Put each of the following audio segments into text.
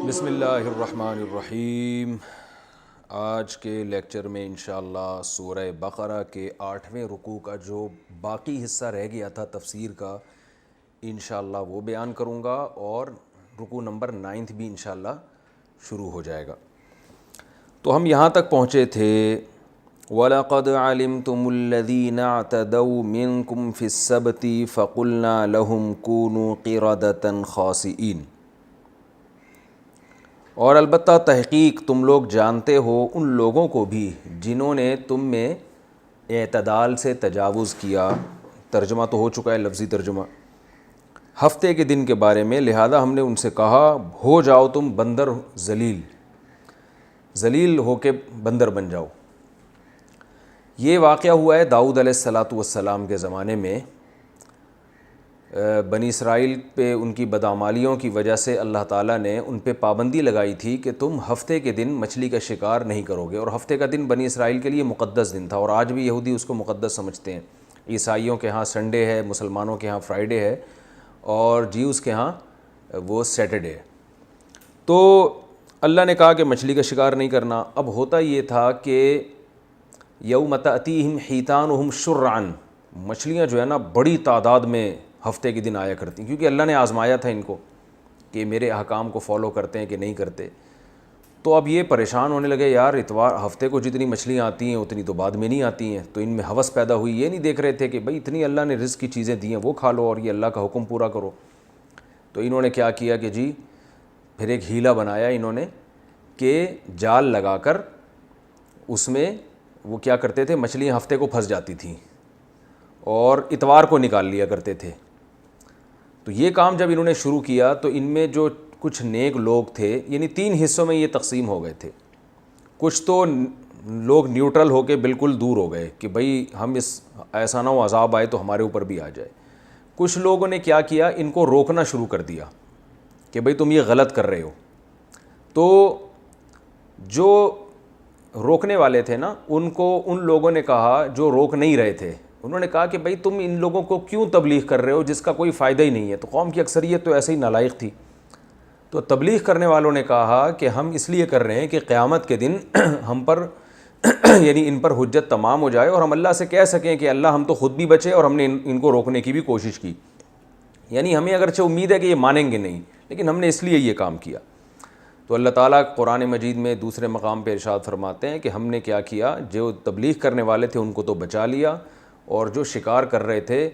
بسم اللہ الرحمن الرحیم۔ آج کے لیکچر میں انشاءاللہ سورہ بقرہ کے 8ویں رکوع کا جو باقی حصہ رہ گیا تھا تفسیر کا انشاءاللہ وہ بیان کروں گا، اور رکوع نمبر 9 بھی انشاءاللہ شروع ہو جائے گا۔ تو ہم یہاں تک پہنچے تھے وَلَقَدْ عَلِمْتُمُ الَّذِينَ اعْتَدَوْا مِنْكُمْ فِي السَّبْتِ فَقُلْنَا لَهُمْ كُونُوا قِرَدَةً خَاسِئِينَ، اور البتہ تحقیق تم لوگ جانتے ہو ان لوگوں کو بھی جنہوں نے تم میں اعتدال سے تجاوز کیا۔ ترجمہ تو ہو چکا ہے، لفظی ترجمہ ہفتے کے دن کے بارے میں، لہذا ہم نے ان سے کہا ہو جاؤ تم بندر ذلیل ہو کے بندر بن جاؤ۔ یہ واقعہ ہوا ہے داؤد علیہ السلام کے زمانے میں۔ بنی اسرائیل پہ ان کی بدعمالیوں کی وجہ سے اللہ تعالیٰ نے ان پہ پابندی لگائی تھی کہ تم ہفتے کے دن مچھلی کا شکار نہیں کرو گے، اور ہفتے کا دن بنی اسرائیل کے لیے مقدس دن تھا، اور آج بھی یہودی اس کو مقدس سمجھتے ہیں۔ عیسائیوں کے ہاں سنڈے ہے، مسلمانوں کے ہاں فرائیڈے ہے، اور جیوز کے ہاں وہ سیٹرڈے ہے۔ تو اللہ نے کہا کہ مچھلی کا شکار نہیں کرنا۔ اب ہوتا یہ تھا کہ یوم تأتیہم حیتانہم شرعاً، مچھلیاں جو ہے نا بڑی تعداد میں ہفتے کے دن آیا کرتی، کیونکہ اللہ نے آزمایا تھا ان کو کہ میرے احکام کو فالو کرتے ہیں کہ نہیں کرتے۔ تو اب یہ پریشان ہونے لگے، یار اتوار ہفتے کو جتنی مچھلیاں آتی ہیں اتنی تو بعد میں نہیں آتی ہیں۔ تو ان میں ہوس پیدا ہوئی، یہ نہیں دیکھ رہے تھے کہ بھئی اتنی اللہ نے رزق کی چیزیں دی ہیں وہ کھا لو، اور یہ اللہ کا حکم پورا کرو۔ تو انہوں نے کیا کیا کہ جی پھر ایک ہیلا بنایا انہوں نے کہ جال لگا کر اس میں وہ کیا کرتے تھے، مچھلیاں ہفتے کو پھنس جاتی تھیں اور اتوار کو نکال لیا کرتے تھے۔ تو یہ کام جب انہوں نے شروع کیا تو ان میں جو کچھ نیک لوگ تھے، یعنی 3 حصوں میں یہ تقسیم ہو گئے تھے۔ کچھ تو لوگ نیوٹرل ہو کے بالکل دور ہو گئے کہ بھئی ہم ایسا نہ ہو عذاب آئے تو ہمارے اوپر بھی آ جائے۔ کچھ لوگوں نے کیا کیا، ان کو روکنا شروع کر دیا کہ بھئی تم یہ غلط کر رہے ہو۔ تو جو روکنے والے تھے نا ان لوگوں نے کہا، جو روک نہیں رہے تھے انہوں نے کہا کہ بھئی تم ان لوگوں کو کیوں تبلیغ کر رہے ہو جس کا کوئی فائدہ ہی نہیں ہے۔ تو قوم کی اکثریت تو ایسے ہی نالائق تھی۔ تو تبلیغ کرنے والوں نے کہا کہ ہم اس لیے کر رہے ہیں کہ قیامت کے دن ہم پر یعنی ان پر حجت تمام ہو جائے، اور ہم اللہ سے کہہ سکیں کہ اللہ ہم تو خود بھی بچے اور ہم نے ان کو روکنے کی بھی کوشش کی۔ یعنی ہمیں اگرچہ امید ہے کہ یہ مانیں گے نہیں، لیکن ہم نے اس لیے یہ کام کیا۔ تو اللہ تعالیٰ قرآن مجید میں دوسرے مقام پہ ارشاد فرماتے ہیں کہ ہم نے کیا کیا، جو تبلیغ کرنے والے تھے ان کو تو بچا لیا، اور جو شکار کر رہے تھے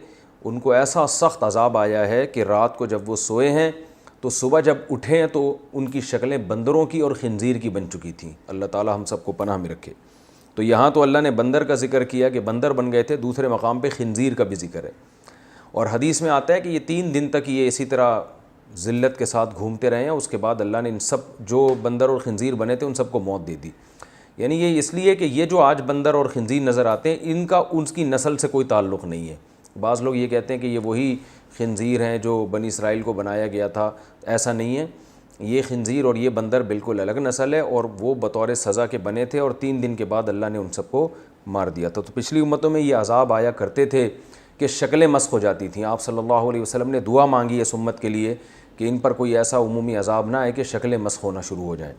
ان کو ایسا سخت عذاب آیا ہے کہ رات کو جب وہ سوئے ہیں تو صبح جب اٹھے ہیں تو ان کی شکلیں بندروں کی اور خنزیر کی بن چکی تھیں۔ اللہ تعالیٰ ہم سب کو پناہ میں رکھے۔ تو یہاں تو اللہ نے بندر کا ذکر کیا کہ بندر بن گئے تھے، دوسرے مقام پہ خنزیر کا بھی ذکر ہے، اور حدیث میں آتا ہے کہ یہ 3 دن تک یہ اسی طرح ذلت کے ساتھ گھومتے رہے ہیں۔ اس کے بعد اللہ نے ان سب جو بندر اور خنزیر بنے تھے ان سب کو موت دے دی۔ یعنی یہ اس لیے کہ یہ جو آج بندر اور خنزیر نظر آتے ہیں ان کا ان کی نسل سے کوئی تعلق نہیں ہے۔ بعض لوگ یہ کہتے ہیں کہ یہ وہی خنزیر ہیں جو بنی اسرائیل کو بنایا گیا تھا، ایسا نہیں ہے۔ یہ خنزیر اور یہ بندر بالکل الگ نسل ہے، اور وہ بطور سزا کے بنے تھے، اور 3 دن کے بعد اللہ نے ان سب کو مار دیا تھا۔ تو پچھلی امتوں میں یہ عذاب آیا کرتے تھے کہ شکلیں مسخ ہو جاتی تھیں۔ آپ صلی اللہ علیہ وسلم نے دعا مانگی اس امت کے لیے کہ ان پر کوئی ایسا عمومی عذاب نہ آئے کہ شکلیں مسخ ہونا شروع ہو جائیں۔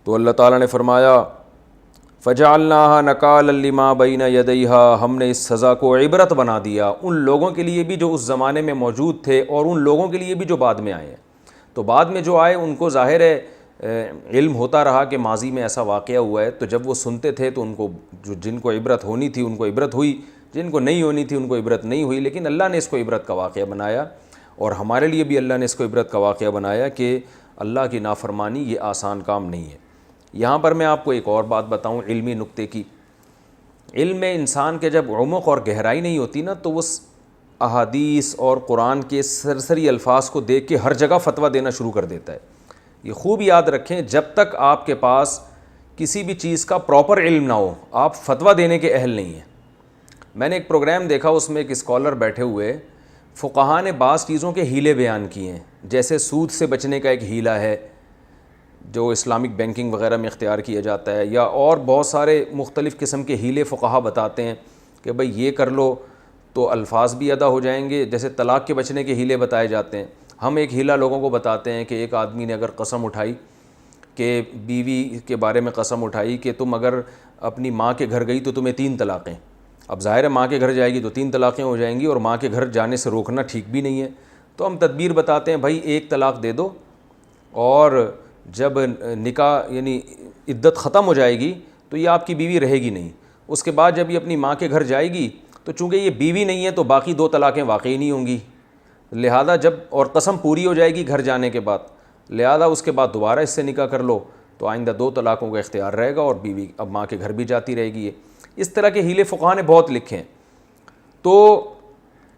تو اللہ تعالیٰ نے فرمایا فَجَعَلْنَاهَا نَكَالًا لِمَا بَيْنَ يَدَيْهَا، ہم نے اس سزا کو عبرت بنا دیا ان لوگوں کے لیے بھی جو اس زمانے میں موجود تھے، اور ان لوگوں کے لیے بھی جو بعد میں آئے ہیں۔ تو بعد میں جو آئے ان کو ظاہر ہے علم ہوتا رہا کہ ماضی میں ایسا واقعہ ہوا ہے، تو جب وہ سنتے تھے تو ان کو جن کو عبرت ہونی تھی ان کو عبرت ہوئی، جن کو نہیں ہونی تھی ان کو عبرت نہیں ہوئی۔ لیکن اللہ نے اس کو عبرت کا واقعہ بنایا، اور ہمارے لیے بھی اللہ نے اس کو عبرت کا واقعہ بنایا کہ اللہ کی نافرمانی یہ آسان کام نہیں ہے۔ یہاں پر میں آپ کو ایک اور بات بتاؤں علمی نکتے کی۔ علم میں انسان کے جب عمق اور گہرائی نہیں ہوتی نا تو وہ احادیث اور قرآن کے سرسری الفاظ کو دیکھ کے ہر جگہ فتویٰ دینا شروع کر دیتا ہے۔ یہ خوب یاد رکھیں، جب تک آپ کے پاس کسی بھی چیز کا پراپر علم نہ ہو آپ فتویٰ دینے کے اہل نہیں ہیں۔ میں نے ایک پروگرام دیکھا، اس میں ایک اسکالر بیٹھے ہوئے، فقہا نے بعض چیزوں کے ہیلے بیان کیے ہیں، جیسے سود سے بچنے کا ایک ہیلا ہے جو اسلامک بینکنگ وغیرہ میں اختیار کیا جاتا ہے، یا اور بہت سارے مختلف قسم کے ہیلے فقہا بتاتے ہیں کہ بھئی یہ کر لو تو الفاظ بھی ادا ہو جائیں گے. جیسے طلاق کے بچنے کے ہیلے بتائے جاتے ہیں. ہم ایک ہیلا لوگوں کو بتاتے ہیں کہ ایک آدمی نے اگر قسم اٹھائی کہ بیوی کے بارے میں قسم اٹھائی کہ تم اگر اپنی ماں کے گھر گئی تو تمہیں 3 طلاقیں. اب ظاہر ہے ماں کے گھر جائے گی تو 3 طلاقیں ہو جائیں گی, اور ماں کے گھر جانے سے روکنا ٹھیک بھی نہیں ہے. تو ہم تدبیر بتاتے ہیں, بھائی 1 طلاق دے دو, اور جب نکاح یعنی عدت ختم ہو جائے گی تو یہ آپ کی بیوی رہے گی نہیں. اس کے بعد جب یہ اپنی ماں کے گھر جائے گی تو چونکہ یہ بیوی نہیں ہے تو باقی 2 طلاقیں واقعی نہیں ہوں گی. لہذا جب اور قسم پوری ہو جائے گی گھر جانے کے بعد, لہذا اس کے بعد دوبارہ اس سے نکاح کر لو تو آئندہ 2 طلاقوں کا اختیار رہے گا, اور بیوی اب ماں کے گھر بھی جاتی رہے گی. اس طرح کے ہیلے فقہا نے بہت لکھے ہیں. تو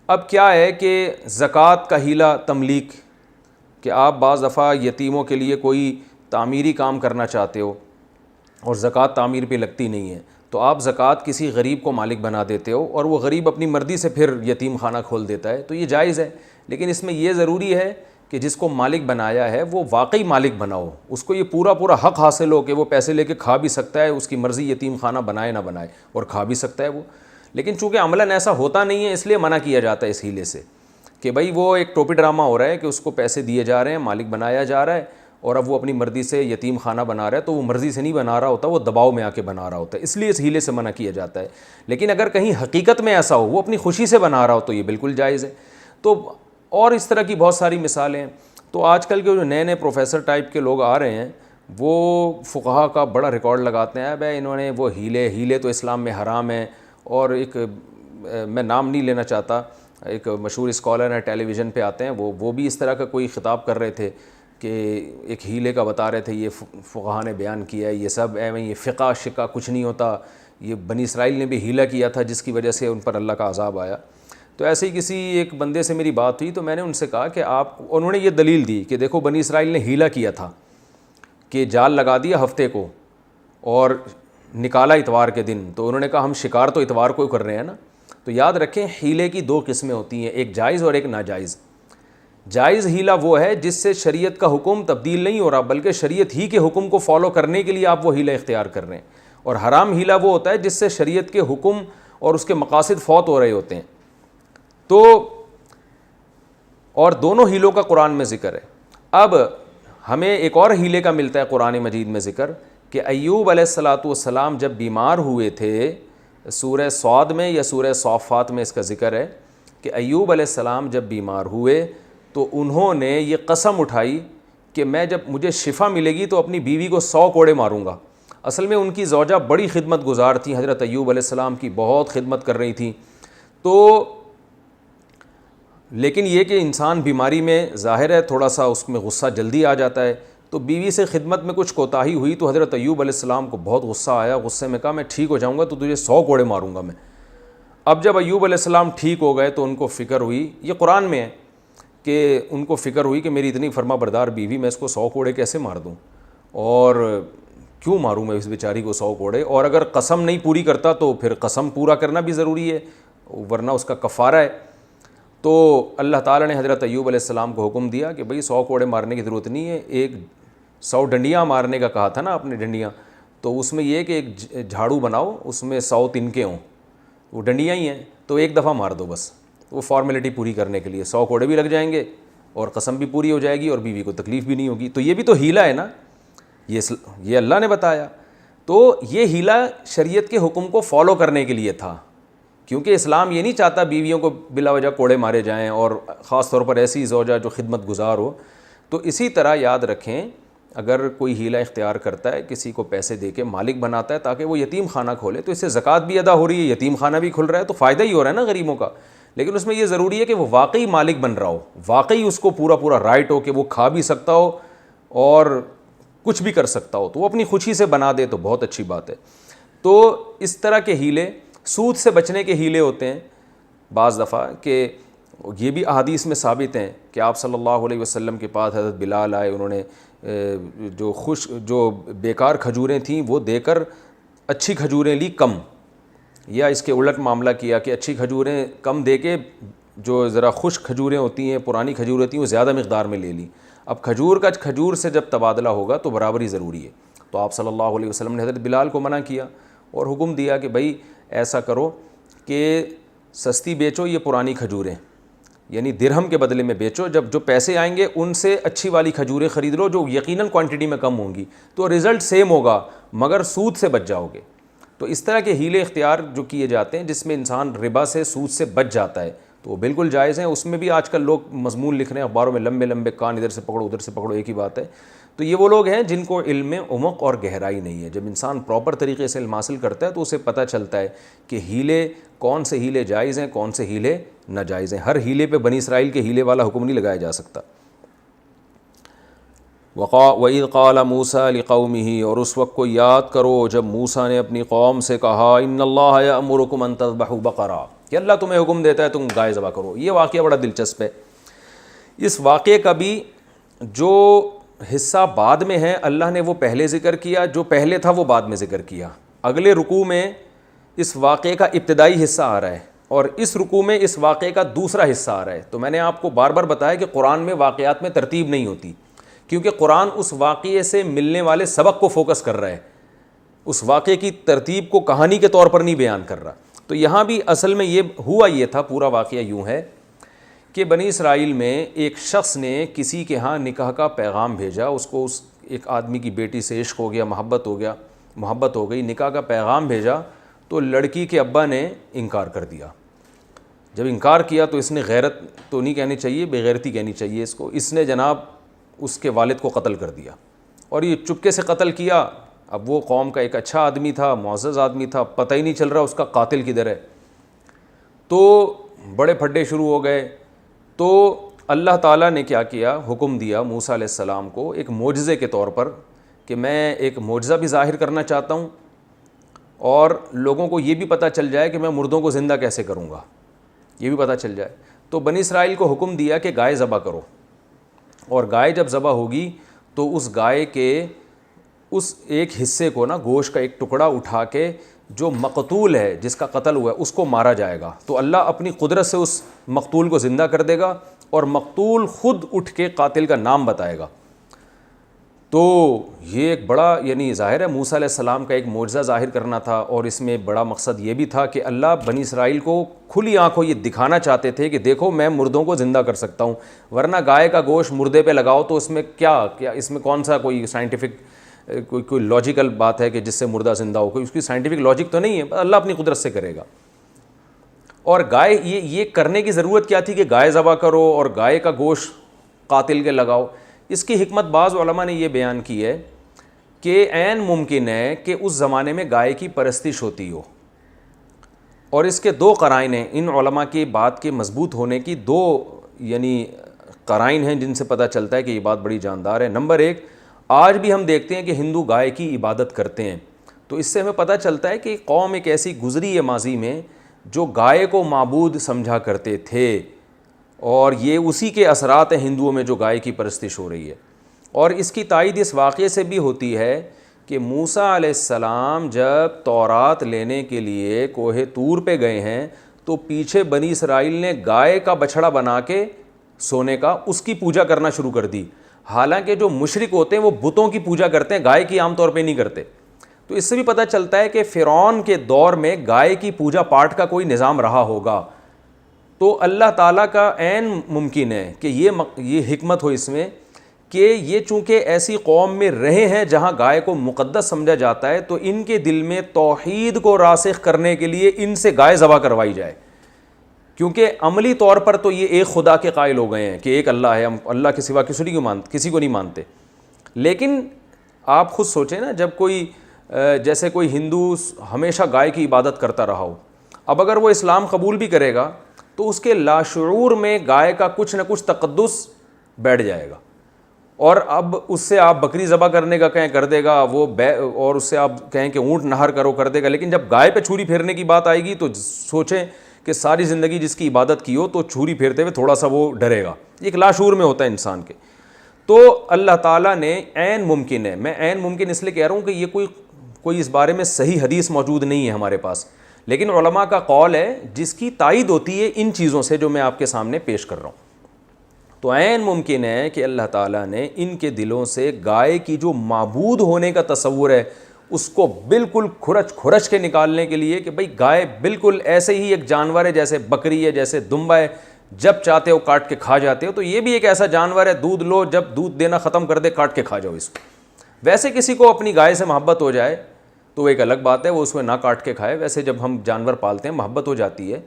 اب کیا ہے کہ زکوٰۃ کا ہیلا تملیک, کہ آپ بعض دفعہ یتیموں کے لیے کوئی تعمیری کام کرنا چاہتے ہو اور زکوٰۃ تعمیر پہ لگتی نہیں ہے, تو آپ زکوٰۃ کسی غریب کو مالک بنا دیتے ہو, اور وہ غریب اپنی مرضی سے پھر یتیم خانہ کھول دیتا ہے, تو یہ جائز ہے. لیکن اس میں یہ ضروری ہے کہ جس کو مالک بنایا ہے وہ واقعی مالک بناؤ, اس کو یہ پورا حق حاصل ہو کہ وہ پیسے لے کے کھا بھی سکتا ہے, اس کی مرضی یتیم خانہ بنائے نہ بنائے, اور کھا بھی سکتا ہے وہ. لیکن چونکہ عملاً ایسا ہوتا نہیں ہے اس لیے منع کیا جاتا ہے اس ہیلے سے, کہ بھائی وہ ایک ٹوپی ڈرامہ ہو رہا ہے کہ اس کو پیسے دیے جا رہے ہیں, مالک بنایا جا رہا ہے, اور اب وہ اپنی مرضی سے یتیم خانہ بنا رہا ہے, تو وہ مرضی سے نہیں بنا رہا ہوتا, وہ دباؤ میں آ کے بنا رہا ہوتا ہے, اس لیے اس ہیلے سے منع کیا جاتا ہے. لیکن اگر کہیں حقیقت میں ایسا ہو, وہ اپنی خوشی سے بنا رہا ہو, تو یہ بالکل جائز ہے. تو اور اس طرح کی بہت ساری مثالیں ہیں. تو آج کل کے جو نئے پروفیسر ٹائپ کے لوگ آ رہے ہیں وہ فقہا کا بڑا ریکارڈ لگاتے ہیں, بھائی انہوں نے وہ ہیلے تو اسلام میں حرام ہیں. اور ایک میں نام نہیں لینا چاہتا, ایک مشہور اسکالر ہیں, ٹیلی ویژن پہ آتے ہیں, وہ بھی اس طرح کا کوئی خطاب کر رہے تھے کہ ایک ہیلے کا بتا رہے تھے, یہ فقہا نے بیان کیا ہے, یہ سب یہ فقہ شقہ کچھ نہیں ہوتا, یہ بنی اسرائیل نے بھی ہیلا کیا تھا جس کی وجہ سے ان پر اللہ کا عذاب آیا. تو ایسے ہی کسی ایک بندے سے میری بات ہوئی تو میں نے ان سے کہا کہ انہوں نے یہ دلیل دی کہ دیکھو بنی اسرائیل نے ہیلا کیا تھا کہ جال لگا دیا ہفتے کو اور نکالا اتوار کے دن, تو انہوں نے کہا ہم شکار تو اتوار کو کر رہے ہیں نا. تو یاد رکھیں ہیلے کی 2 قسمیں ہوتی ہیں, ایک جائز اور ایک ناجائز. جائز ہیلا وہ ہے جس سے شریعت کا حکم تبدیل نہیں ہو رہا بلکہ شریعت ہی کے حکم کو فالو کرنے کے لیے آپ وہ ہیلا اختیار کر رہے ہیں. اور حرام ہیلا وہ ہوتا ہے جس سے شریعت کے حکم اور اس کے مقاصد فوت ہو رہے ہوتے ہیں. تو اور دونوں ہیلوں کا قرآن میں ذکر ہے. اب ہمیں ایک اور ہیلے کا ملتا ہے قرآن مجید میں ذکر, کہ ایوب علیہ السلام جب بیمار ہوئے تھے, سورہ صاد میں یا سورہ صافات میں اس کا ذکر ہے کہ ایوب علیہ السلام جب بیمار ہوئے تو انہوں نے یہ قسم اٹھائی کہ میں جب مجھے شفا ملے گی تو اپنی بیوی کو 100 کوڑے ماروں گا. اصل میں ان کی زوجہ بڑی خدمت گزار تھیں, حضرت ایوب علیہ السلام کی بہت خدمت کر رہی تھیں. تو لیکن یہ کہ انسان بیماری میں ظاہر ہے تھوڑا سا اس میں غصہ جلدی آ جاتا ہے, تو بیوی سے خدمت میں کچھ کوتاہی ہوئی تو حضرت ایوب علیہ السلام کو بہت غصہ آیا. غصے میں کہا میں ٹھیک ہو جاؤں گا تو تجھے 100 کوڑے ماروں گا میں. اب جب ایوب علیہ السلام ٹھیک ہو گئے تو ان کو فکر ہوئی, یہ قرآن میں ہے کہ ان کو فکر ہوئی کہ میری اتنی فرما بردار بیوی, میں اس کو 100 کوڑے کیسے مار دوں, اور کیوں ماروں میں اس بیچاری کو 100 کوڑے, اور اگر قسم نہیں پوری کرتا تو پھر قسم پورا کرنا بھی ضروری ہے ورنہ اس کا کفارہ ہے. تو اللہ تعالیٰ نے حضرت ایوب علیہ السلام کو حکم دیا کہ بھئی 100 کوڑے مارنے کی ضرورت نہیں ہے, ایک 100 ڈنڈیاں مارنے کا کہا تھا نا آپ نے, ڈنڈیاں, تو اس میں یہ کہ ایک جھاڑو بناؤ اس میں 100 تنکے ہوں, وہ ڈنڈیاں ہی ہیں, تو ایک دفعہ مار دو بس, وہ فارمیلٹی پوری کرنے کے لیے 100 کوڑے بھی لگ جائیں گے اور قسم بھی پوری ہو جائے گی اور بیوی کو تکلیف بھی نہیں ہوگی. تو یہ بھی تو ہیلا ہے نا, یہ اللہ نے بتایا. تو یہ ہیلا شریعت کے حکم کو فالو کرنے کے لیے تھا, کیونکہ اسلام یہ نہیں چاہتا بیویوں کو بلا وجہ کوڑے مارے جائیں, اور خاص طور پر ایسی زوجہ جو خدمت گزار ہو. تو اسی طرح یاد رکھیں اگر کوئی ہیلا اختیار کرتا ہے, کسی کو پیسے دے کے مالک بناتا ہے تاکہ وہ یتیم خانہ کھولے, تو اس سے زکوٰۃ بھی ادا ہو رہی ہے, یتیم خانہ بھی کھل رہا ہے, تو فائدہ ہی ہو رہا ہے نا غریبوں کا. لیکن اس میں یہ ضروری ہے کہ وہ واقعی مالک بن رہا ہو, واقعی اس کو پورا رائٹ ہو کہ وہ کھا بھی سکتا ہو اور کچھ بھی کر سکتا ہو, تو وہ اپنی خوشی سے بنا دے تو بہت اچھی بات ہے. تو اس طرح کے ہیلے, سود سے بچنے کے ہیلے ہوتے ہیں بعض دفعہ, کہ یہ بھی احادیث میں ثابت ہیں کہ آپ صلی اللہ علیہ وسلم کے پاس حضرت بلال آئے, انہوں نے جو بیکار کھجوریں تھیں وہ دے کر اچھی کھجوریں لی کم, یا اس کے الٹ معاملہ کیا کہ اچھی کھجوریں کم دے کے جو ذرا خشک کھجوریں ہوتی ہیں, پرانی کھجور ہوتی ہیں, وہ زیادہ مقدار میں لے لی. اب کھجور سے جب تبادلہ ہوگا تو برابری ضروری ہے. تو آپ صلی اللہ علیہ وسلم نے حضرت بلال کو منع کیا اور حکم دیا کہ بھائی ایسا کرو کہ سستی بیچو یہ پرانی کھجوریں، یعنی درہم کے بدلے میں بیچو، جب جو پیسے آئیں گے ان سے اچھی والی کھجوریں خرید لو جو یقیناً کوانٹٹی میں کم ہوں گی، تو رزلٹ سیم ہوگا مگر سود سے بچ جاؤ گے۔ تو اس طرح کے ہیلے اختیار جو کیے جاتے ہیں جس میں انسان ربا سے، سود سے بچ جاتا ہے، تو وہ بالکل جائز ہیں۔ اس میں بھی آج کل لوگ مضمون لکھ رہے ہیں اخباروں میں، لمبے لمبے کان ادھر سے پکڑو ادھر سے پکڑو، ایک ہی بات ہے۔ تو یہ وہ لوگ ہیں جن کو علم میں عمق اور گہرائی نہیں ہے۔ جب انسان پراپر طریقے سے علم حاصل کرتا ہے تو اسے پتہ چلتا ہے کہ ہیلے کون سے ہیلے جائز ہیں، کون سے ہیلے ناجائز ہیں۔ ہر ہیلے پہ بنی اسرائیل کے ہیلے والا حکم نہیں لگایا جا سکتا۔ وَإِذْ قَالَ مُوسَىٰ لِقَوْمِهِ، اور اس وقت کو یاد کرو جب موسیٰ نے اپنی قوم سے کہا، إِنَّ اللَّهَ يَأْمُرُكُمْ أَن تَذْبَحُوا بَقَرَةً، کہ اللہ تمہیں حکم دیتا ہے تم گائے ذبح کرو۔ یہ واقعہ بڑا دلچسپ ہے۔ اس واقعے کا بھی جو حصہ بعد میں ہے اللہ نے وہ پہلے ذکر کیا، جو پہلے تھا وہ بعد میں ذکر کیا۔ اگلے رکوع میں اس واقعے کا ابتدائی حصہ آ رہا ہے اور اس رکوع میں اس واقعے کا دوسرا حصہ آ رہا ہے۔ تو میں نے آپ کو بار بار بتایا کہ قرآن میں واقعات میں ترتیب نہیں ہوتی، کیونکہ قرآن اس واقعے سے ملنے والے سبق کو فوکس کر رہا ہے، اس واقعے کی ترتیب کو کہانی کے طور پر نہیں بیان کر رہا۔ تو یہاں بھی اصل میں یہ تھا، پورا واقعہ یوں ہے کہ بنی اسرائیل میں ایک شخص نے کسی کے ہاں نکاح کا پیغام بھیجا، اس کو اس ایک آدمی کی بیٹی سے عشق ہو گیا، محبت ہو گئی، نکاح کا پیغام بھیجا، تو لڑکی کے ابا نے انکار کر دیا۔ جب انکار کیا تو اس نے غیرت تو نہیں کہنی چاہیے، بے غیرتی کہنی چاہیے اس نے جناب اس کے والد کو قتل کر دیا، اور یہ چپکے سے قتل کیا۔ اب وہ قوم کا ایک اچھا آدمی تھا، معزز آدمی تھا، پتہ ہی نہیں چل رہا اس کا قاتل کدھر ہے۔ تو بڑے پھڈے شروع ہو گئے۔ تو اللہ تعالیٰ نے کیا کیا، حکم دیا موسیٰ علیہ السلام کو ایک معجزے کے طور پر کہ میں ایک معجزہ بھی ظاہر کرنا چاہتا ہوں اور لوگوں کو یہ بھی پتہ چل جائے کہ میں مردوں کو زندہ کیسے کروں گا، یہ بھی پتہ چل جائے۔ تو بنی اسرائیل کو حکم دیا کہ گائے ذبح کرو، اور گائے جب ذبح ہوگی تو اس گائے کے اس ایک حصے کو نا، گوشت کا ایک ٹکڑا اٹھا کے جو مقتول ہے، جس کا قتل ہوا ہے، اس کو مارا جائے گا۔ تو اللہ اپنی قدرت سے اس مقتول کو زندہ کر دے گا اور مقتول خود اٹھ کے قاتل کا نام بتائے گا۔ تو یہ ایک بڑا، یعنی ظاہر ہے موسیٰ علیہ السلام کا ایک معجزہ ظاہر کرنا تھا، اور اس میں بڑا مقصد یہ بھی تھا کہ اللہ بنی اسرائیل کو کھلی آنکھوں یہ دکھانا چاہتے تھے کہ دیکھو میں مردوں کو زندہ کر سکتا ہوں، ورنہ گائے کا گوشت مردے پہ لگاؤ تو اس میں کیا اس میں کون سا کوئی سائنٹیفک کوئی لاجیکل بات ہے کہ جس سے مردہ زندہ ہو، کوئی اس کی سائنٹیفک لاجک تو نہیں ہے، اللہ اپنی قدرت سے کرے گا۔ اور گائے یہ کرنے کی ضرورت کیا تھی کہ گائے ذبح کرو اور گائے کا گوشت قاتل کے لگاؤ؟ اس کی حکمت بعض علماء نے یہ بیان کی ہے کہ عین ممکن ہے کہ اس زمانے میں گائے کی پرستش ہوتی ہو، اور اس کے دو قرائن ہیں، ان علماء کی بات کے مضبوط ہونے کی دو یعنی قرائن ہیں جن سے پتہ چلتا ہے کہ یہ بات بڑی جاندار ہے۔ نمبر ایک، آج بھی ہم دیکھتے ہیں کہ ہندو گائے کی عبادت کرتے ہیں، تو اس سے ہمیں پتہ چلتا ہے کہ قوم ایک ایسی گزری ہے ماضی میں جو گائے کو معبود سمجھا کرتے تھے، اور یہ اسی کے اثرات ہیں ہندوؤں میں جو گائے کی پرستش ہو رہی ہے۔ اور اس کی تائید اس واقعے سے بھی ہوتی ہے کہ موسیٰ علیہ السلام جب تورات لینے کے لیے کوہ طور پہ گئے ہیں تو پیچھے بنی اسرائیل نے گائے کا بچھڑا بنا کے سونے کا اس کی پوجا کرنا شروع کر دی، حالانکہ جو مشرک ہوتے ہیں وہ بتوں کی پوجا کرتے ہیں، گائے کی عام طور پہ نہیں کرتے۔ تو اس سے بھی پتہ چلتا ہے کہ فرعون کے دور میں گائے کی پوجا پاٹ کا کوئی نظام رہا ہوگا۔ تو اللہ تعالیٰ کا عین ممکن ہے کہ یہ حکمت ہو اس میں کہ یہ چونکہ ایسی قوم میں رہے ہیں جہاں گائے کو مقدس سمجھا جاتا ہے، تو ان کے دل میں توحید کو راسخ کرنے کے لیے ان سے گائے ذبح کروائی جائے، کیونکہ عملی طور پر تو یہ ایک خدا کے قائل ہو گئے ہیں کہ ایک اللہ ہے، ہم اللہ کے سوا کسی کو نہیں مانتے۔ لیکن آپ خود سوچیں نا، جب جیسے کوئی ہندو ہمیشہ گائے کی عبادت کرتا رہا ہو، اب اگر وہ اسلام قبول بھی کرے گا تو اس کے لاشعور میں گائے کا کچھ نہ کچھ تقدس بیٹھ جائے گا، اور اب اس سے آپ بکری ذبح کرنے کا کہیں کر دے گا اور اس سے آپ کہیں کہ اونٹ نہر کرو کر دے گا، لیکن جب گائے پہ چھری پھیرنے کی بات آئے گی تو سوچیں کہ ساری زندگی جس کی عبادت کی ہو تو چھری پھیرتے ہوئے تھوڑا سا وہ ڈرے گا، ایک لاشعور میں ہوتا ہے انسان کے۔ تو اللہ تعالیٰ نے عین ممکن ہے، میں عین ممکن اس لیے کہہ رہا ہوں کہ یہ کوئی اس بارے میں صحیح حدیث موجود نہیں ہے ہمارے پاس، لیکن علماء کا قول ہے جس کی تائید ہوتی ہے ان چیزوں سے جو میں آپ کے سامنے پیش کر رہا ہوں۔ تو عین ممکن ہے کہ اللہ تعالیٰ نے ان کے دلوں سے گائے کی جو معبود ہونے کا تصور ہے اس کو بالکل کھرچ کے نکالنے کے لیے کہ بھئی گائے بالکل ایسے ہی ایک جانور ہے جیسے بکری ہے، جیسے دمبا ہے، جب چاہتے ہو کاٹ کے کھا جاتے ہو، تو یہ بھی ایک ایسا جانور ہے، دودھ لو، جب دودھ دینا ختم کر دے کاٹ کے کھا جاؤ اس کو۔ ویسے کسی کو اپنی گائے سے محبت ہو جائے تو وہ ایک الگ بات ہے، وہ اس میں نہ کاٹ کے کھائے۔ ویسے جب ہم جانور پالتے ہیں محبت ہو جاتی ہے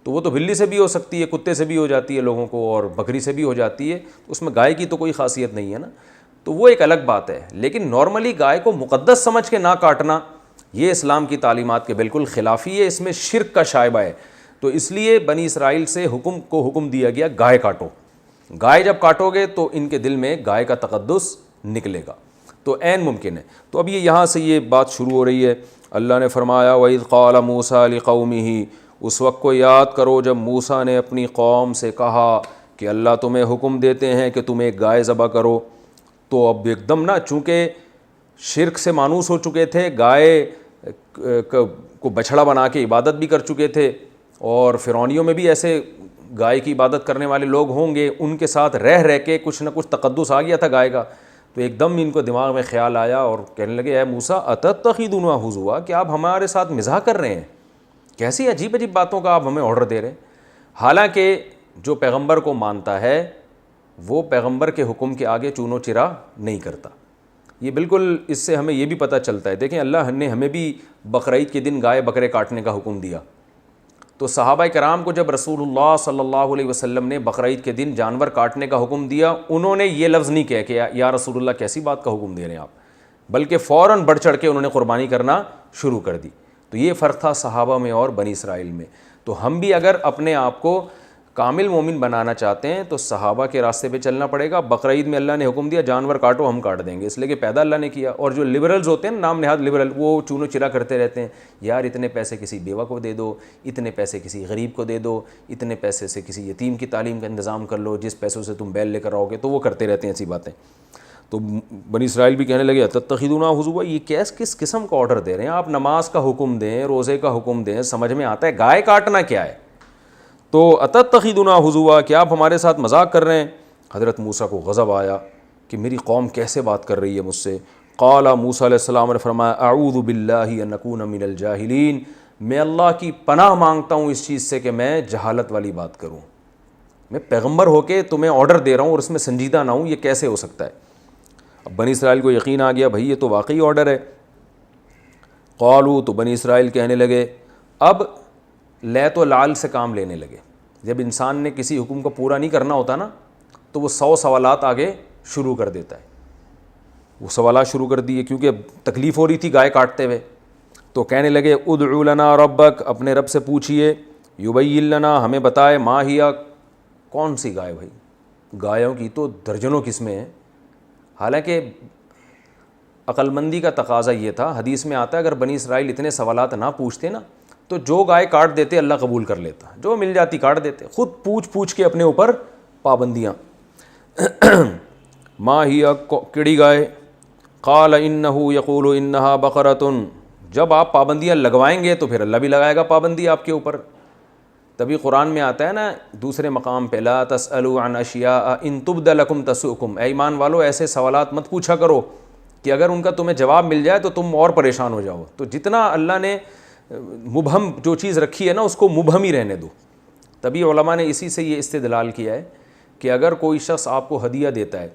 تو وہ تو بلی سے بھی ہو سکتی ہے، کتے سے بھی ہو جاتی ہے لوگوں کو، اور بکری سے بھی ہو جاتی ہے، اس میں گائے کی تو کوئی خاصیت نہیں ہے نا، تو وہ ایک الگ بات ہے۔ لیکن نارملی گائے کو مقدس سمجھ کے نہ کاٹنا یہ اسلام کی تعلیمات کے بالکل خلافی ہے، اس میں شرک کا شائبہ ہے۔ تو اس لیے بنی اسرائیل سے حکم دیا گیا گائے کاٹو، گائے جب کاٹو گے تو ان کے دل میں گائے کا تقدس نکلے گا، تو عین ممکن ہے۔ تو اب یہاں سے یہ بات شروع ہو رہی ہے۔ اللہ نے فرمایا وَإِذْ قَالَ مُوسَىٰ لِقَوْمِهِ، اس وقت کو یاد کرو جب موسیٰ نے اپنی قوم سے کہا کہ اللہ تمہیں حکم دیتے ہیں کہ تم ایک گائے ذبح کرو۔ تو اب ایک دم نا، چونکہ شرک سے مانوس ہو چکے تھے، گائے کو بچھڑا بنا کے عبادت بھی کر چکے تھے، اور فرعونیوں میں بھی ایسے گائے کی عبادت کرنے والے لوگ ہوں گے، ان کے ساتھ رہ کے کچھ نہ کچھ تقدس آ گیا تھا گائے کا۔ تو ایک دم ان کو دماغ میں خیال آیا اور کہنے لگے اے موسیٰ اتتخذونہ ہزوا، کہ آپ ہمارے ساتھ مزاح کر رہے ہیں، کیسی عجیب عجیب باتوں کا آپ ہمیں آرڈر دے رہے ہیں۔ حالانکہ جو پیغمبر کو مانتا ہے وہ پیغمبر کے حکم کے آگے چون و چرا نہیں کرتا۔ یہ بالکل اس سے ہمیں یہ بھی پتہ چلتا ہے، دیکھیں اللہ نے ہمیں بھی بقرعید کے دن گائے بکرے کاٹنے کا حکم دیا، تو صحابہ کرام کو جب رسول اللہ صلی اللہ علیہ وسلم نے بقرعید کے دن جانور کاٹنے کا حکم دیا، انہوں نے یہ لفظ نہیں کہا کہ یا رسول اللہ کیسی بات کا حکم دے رہے ہیں آپ، بلکہ فوراً بڑھ چڑھ کے انہوں نے قربانی کرنا شروع کر دی۔ تو یہ فرق تھا صحابہ میں اور بنی اسرائیل میں۔ تو ہم بھی اگر اپنے آپ کو کامل مومن بنانا چاہتے ہیں تو صحابہ کے راستے پہ چلنا پڑے گا۔ بقرعید میں اللہ نے حکم دیا جانور کاٹو، ہم کاٹ دیں گے، اس لیے کہ پیدا اللہ نے کیا۔ اور جو لبرلز ہوتے ہیں نام نہاد لبرل، وہ چون و چرا کرتے رہتے ہیں، یار اتنے پیسے کسی بیوہ کو دے دو، اتنے پیسے کسی غریب کو دے دو، اتنے پیسے سے کسی یتیم کی تعلیم کا انتظام کر لو، جس پیسوں سے تم بیل لے کر آؤ گے، تو وہ کرتے رہتے ہیں ایسی باتیں۔ تو بنی اسرائیل بھی کہنے لگے اتتخذونہ ہزوا، یہ کس قسم کا آرڈر دے رہے ہیں آپ؟ نماز کا حکم دیں، روزے کا حکم دیں، سمجھ میں آتا ہے، گائے کاٹنا کیا ہے؟ تو اتتخذونہ ہزوا، کہ آپ ہمارے ساتھ مذاق کر رہے ہیں۔ حضرت موسیٰ کو غضب آیا کہ میری قوم کیسے بات کر رہی ہے مجھ سے۔ قال موسیٰ علیہ السلام نے فرمایا اعوذ باللہ ان اکون من الجاہلین، میں اللہ کی پناہ مانگتا ہوں اس چیز سے کہ میں جہالت والی بات کروں، میں پیغمبر ہو کے تمہیں آرڈر دے رہا ہوں اور اس میں سنجیدہ نہ ہوں، یہ کیسے ہو سکتا ہے؟ اب بنی اسرائیل کو یقین آ گیا بھائی یہ تو واقعی آرڈر ہے۔ قالوا، تو بنی اسرائیل کہنے لگے، اب لیت و لعل سے کام لینے لگے۔ جب انسان نے کسی حکم کو پورا نہیں کرنا ہوتا نا تو وہ 100 سوالات آگے شروع کر دیتا ہے۔ وہ سوالات شروع کر دیے کیونکہ تکلیف ہو رہی تھی گائے کاٹتے ہوئے، تو کہنے لگے ادعو لنا ربک، اپنے رب سے پوچھئے، یبین لنا، ہمیں بتائے، ما ہیا، کون سی گائے؟ بھائی گایوں کی تو درجنوں قسمیں ہیں۔ حالانکہ عقل مندی کا تقاضا یہ تھا، حدیث میں آتا ہے اگر بنی اسرائیل اتنے سوالات نہ پوچھتے نا تو جو گائے کاٹ دیتے اللہ قبول کر لیتا، جو مل جاتی کاٹ دیتے، خود پوچھ کے اپنے اوپر پابندیاں۔ ما ہی، کیڑی گائے؟ قال انہ یقول انہا بقرۃ، جب آپ پابندیاں لگوائیں گے تو پھر اللہ بھی لگائے گا پابندی آپ کے اوپر۔ تبھی قرآن میں آتا ہے نا دوسرے مقام پہ، لا تسألوا عن اشیاء ان تبد لکم تسؤکم، اے ایمان والو ایسے سوالات مت پوچھا کرو کہ اگر ان کا تمہیں جواب مل جائے تو تم اور پریشان ہو جاؤ۔ تو جتنا اللہ نے مبہم جو چیز رکھی ہے نا اس کو مبہم ہی رہنے دو۔ تبھی علماء نے اسی سے یہ استدلال کیا ہے کہ اگر کوئی شخص آپ کو ہدیہ دیتا ہے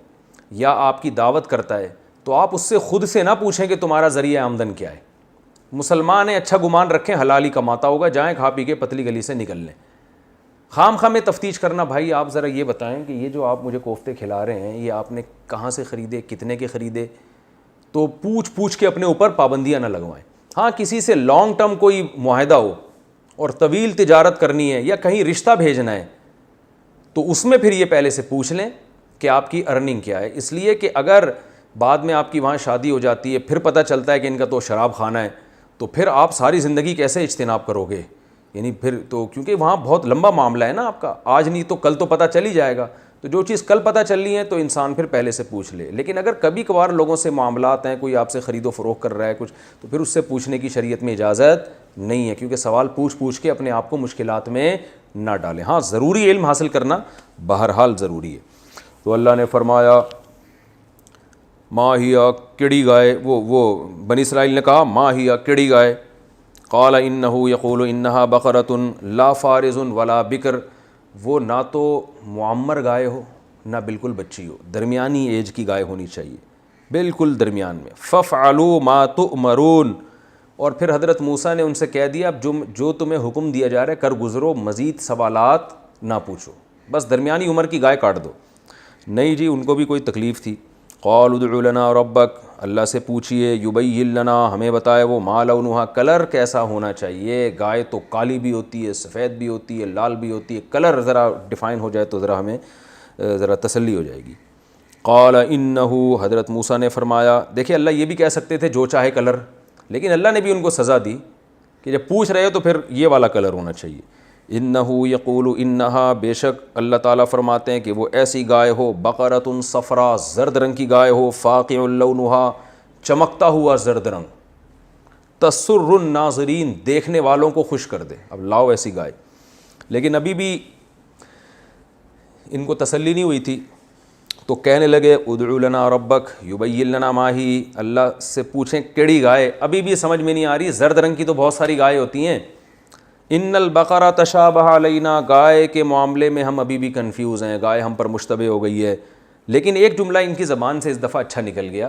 یا آپ کی دعوت کرتا ہے تو آپ اس سے خود سے نہ پوچھیں کہ تمہارا ذریعہ آمدن کیا ہے۔ مسلمان ہیں، اچھا گمان رکھیں حلال ہی کماتا ہوگا، جائیں کھا پی کے پتلی گلی سے نکل لیں۔ خام خواہ میں تفتیش کرنا، بھائی آپ ذرا یہ بتائیں کہ یہ جو آپ مجھے کوفتے کھلا رہے ہیں یہ آپ نے کہاں سے خریدے، کتنے کے خریدے؟ تو پوچھ کے اپنے اوپر پابندیاں نہ لگوائیں۔ ہاں کسی سے لانگ ٹرم کوئی معاہدہ ہو اور طویل تجارت کرنی ہے یا کہیں رشتہ بھیجنا ہے تو اس میں پھر یہ پہلے سے پوچھ لیں کہ آپ کی ارننگ کیا ہے، اس لیے کہ اگر بعد میں آپ کی وہاں شادی ہو جاتی ہے پھر پتہ چلتا ہے کہ ان کا تو شراب خانہ ہے، تو پھر آپ ساری زندگی کیسے اجتناب کرو گے؟ یعنی پھر تو کیونکہ وہاں بہت لمبا معاملہ ہے نا آپ کا، آج نہیں تو کل تو پتہ چل ہی جائے گا، تو جو چیز کل پتہ چلنی ہے تو انسان پھر پہلے سے پوچھ لے۔ لیکن اگر کبھی کبھار لوگوں سے معاملات ہیں، کوئی آپ سے خرید و فروخت کر رہا ہے کچھ، تو پھر اس سے پوچھنے کی شریعت میں اجازت نہیں ہے، کیونکہ سوال پوچھ کے اپنے آپ کو مشکلات میں نہ ڈالیں۔ ہاں ضروری علم حاصل کرنا بہرحال ضروری ہے۔ تو اللہ نے فرمایا ما ہیا کڑی گائے، وہ بنی اسرائیل نے کہا ما ہیا کڑی گائے، قال انہ یقول انہا بقرۃ لا فارض ولا بکر، وہ نہ تو معمر گائے ہو نہ بالکل بچی ہو، درمیانی ایج کی گائے ہونی چاہیے، بالکل درمیان میں۔ فافعلوا ما تؤمرون، اور پھر حضرت موسیٰ نے ان سے کہہ دیا اب جو تمہیں حکم دیا جا رہا ہے کر گزرو، مزید سوالات نہ پوچھو، بس درمیانی عمر کی گائے کاٹ دو۔ نہیں جی، ان کو بھی کوئی تکلیف تھی۔ قالوا ادع لنا ربک، اللہ سے پوچھئے، یبین لنا، ہمیں بتائے وہ، ما لونہا، کلر کیسا ہونا چاہیے، گائے تو کالی بھی ہوتی ہے، سفید بھی ہوتی ہے، لال بھی ہوتی ہے، کلر ذرا ڈیفائن ہو جائے تو ذرا ہمیں ذرا تسلی ہو جائے گی۔ قال انہ، حضرت موسیٰ نے فرمایا، دیکھیں اللہ یہ بھی کہہ سکتے تھے جو چاہے کلر، لیکن اللہ نے بھی ان کو سزا دی کہ جب پوچھ رہے ہو تو پھر یہ والا کلر ہونا چاہیے۔ انہ یقول انہا، بے شک اللہ تعالیٰ فرماتے ہیں کہ وہ ایسی گائے ہو، بقرۃ صفرا، زرد رنگ کی گائے ہو، فاقع لونہا، چمکتا ہوا زرد رنگ، تسر الناظرین، دیکھنے والوں کو خوش کر دے۔ اب لاؤ ایسی گائے، لیکن ابھی بھی ان کو تسلی نہیں ہوئی تھی، تو کہنے لگے ادع لنا ربک یبین لنا ما ہی، اللہ سے پوچھیں کیڑی گائے، ابھی بھی سمجھ میں نہیں آ رہی، زرد رنگ کی تو بہت ساری گائے ہوتی ہیں۔ ان البقرہ تشابہ علینا، گائے کے معاملے میں ہم ابھی بھی کنفیوز ہیں، گائے ہم پر مشتبہ ہو گئی ہے، لیکن ایک جملہ ان کی زبان سے اس دفعہ اچھا نکل گیا،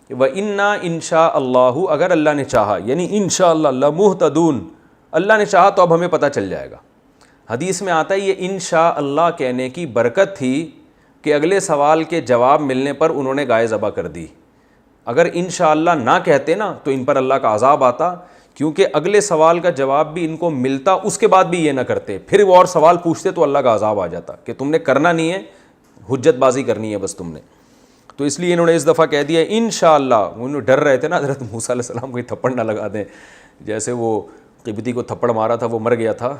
وَإِنَّا إِن شَاءَ اللَّهُ، اگر اللہ نے چاہا، یعنی انشاءاللہ لَمُهْتَدُونَ، اللہ نے چاہا تو اب ہمیں پتہ چل جائے گا۔ حدیث میں آتا ہے یہ انشاءاللہ کہنے کی برکت تھی کہ اگلے سوال کے جواب ملنے پر انہوں نے گائے ذبح کر دی، اگر انشاءاللہ نہ کہتے نا تو ان پر اللہ کا عذاب آتا، کیونکہ اگلے سوال کا جواب بھی ان کو ملتا، اس کے بعد بھی یہ نہ کرتے، پھر وہ اور سوال پوچھتے تو اللہ کا عذاب آ جاتا کہ تم نے کرنا نہیں ہے، حجت بازی کرنی ہے بس تم نے۔ تو اس لیے انہوں نے اس دفعہ کہہ دیا انشاءاللہ، انہوں ڈر رہے تھے نا حضرت موسیٰ علیہ السلام کو تھپڑ نہ لگا دیں، جیسے وہ قبطی کو تھپڑ مارا تھا وہ مر گیا تھا،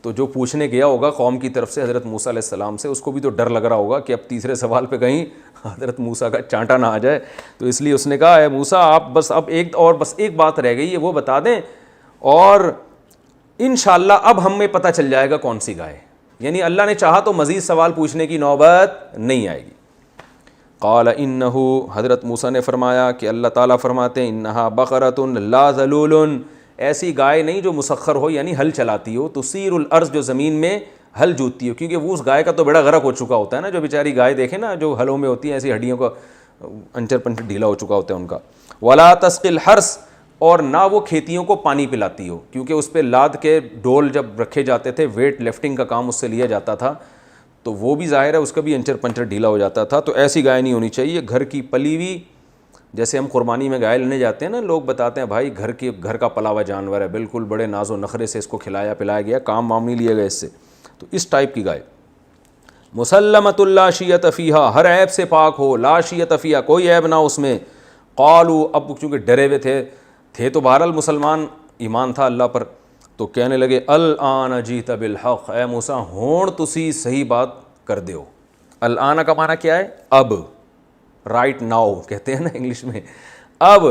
تو جو پوچھنے گیا ہوگا قوم کی طرف سے حضرت موسیٰ علیہ السلام سے، اس کو بھی تو ڈر لگ رہا ہوگا کہ اب تیسرے سوال پہ کہیں حضرت موسیٰ کا چانٹا نہ آ جائے، تو اس لیے اس نے کہا اے موسیٰ آپ بس اب ایک بات رہ گئی ہے وہ بتا دیں، اور انشاءاللہ اب ہمیں پتہ چل جائے گا کون سی گائے، یعنی اللہ نے چاہا تو مزید سوال پوچھنے کی نوبت نہیں آئے گی۔ قال انہ، حضرت موسیٰ نے فرمایا کہ اللہ تعالیٰ فرماتے ہیں انہا بقرۃ لا ذلول، ایسی گائے نہیں جو مسخر ہو، یعنی ہل چلاتی ہو، تثیر الارض، جو زمین میں ہل جوتتی ہو، کیونکہ وہ اس گائے کا تو بڑا غرق ہو چکا ہوتا ہے نا، جو بیچاری گائے دیکھیں نا جو ہلوں میں ہوتی ہیں ایسی ہڈیوں کا انچر پنچر ڈھیلا ہو چکا ہوتا ہے ان کا۔ ولا تسقی الحرث، اور نہ وہ کھیتیوں کو پانی پلاتی ہو، کیونکہ اس پہ لاد کے ڈول جب رکھے جاتے تھے، ویٹ لفٹنگ کا کام اس سے لیا جاتا تھا، تو وہ بھی ظاہر ہے اس کا بھی انچر پنچر ڈھیلا ہو جاتا تھا، تو ایسی گائے نہیں ہونی چاہیے، گھر کی پلی ہوئی، جیسے ہم قربانی میں گائے لینے جاتے ہیں نا، لوگ بتاتے ہیں بھائی گھر کا پلا ہوا جانور ہے، بالکل بڑے ناز و نخرے سے اس کو کھلایا پلایا گیا، کام وام نہیں لیا گیا اس سے، تو اس ٹائپ کی گائے۔ مسلمۃ لا شیۃ فیہا، ہر عیب سے پاک ہو، لا شیۃ فیہا، کوئی عیب نہ اس میں۔ قالوا، اب چونکہ ڈرے ہوئے تھے تو بہرحال مسلمان، ایمان تھا اللہ پر، تو کہنے لگے الآن جیت بالحق، اے موسیٰ ہون تسی صحیح بات کر دیو۔ الآن کا معنی کیا ہے؟ اب، رائٹ ناؤ کہتے ہیں نا انگلش میں، اب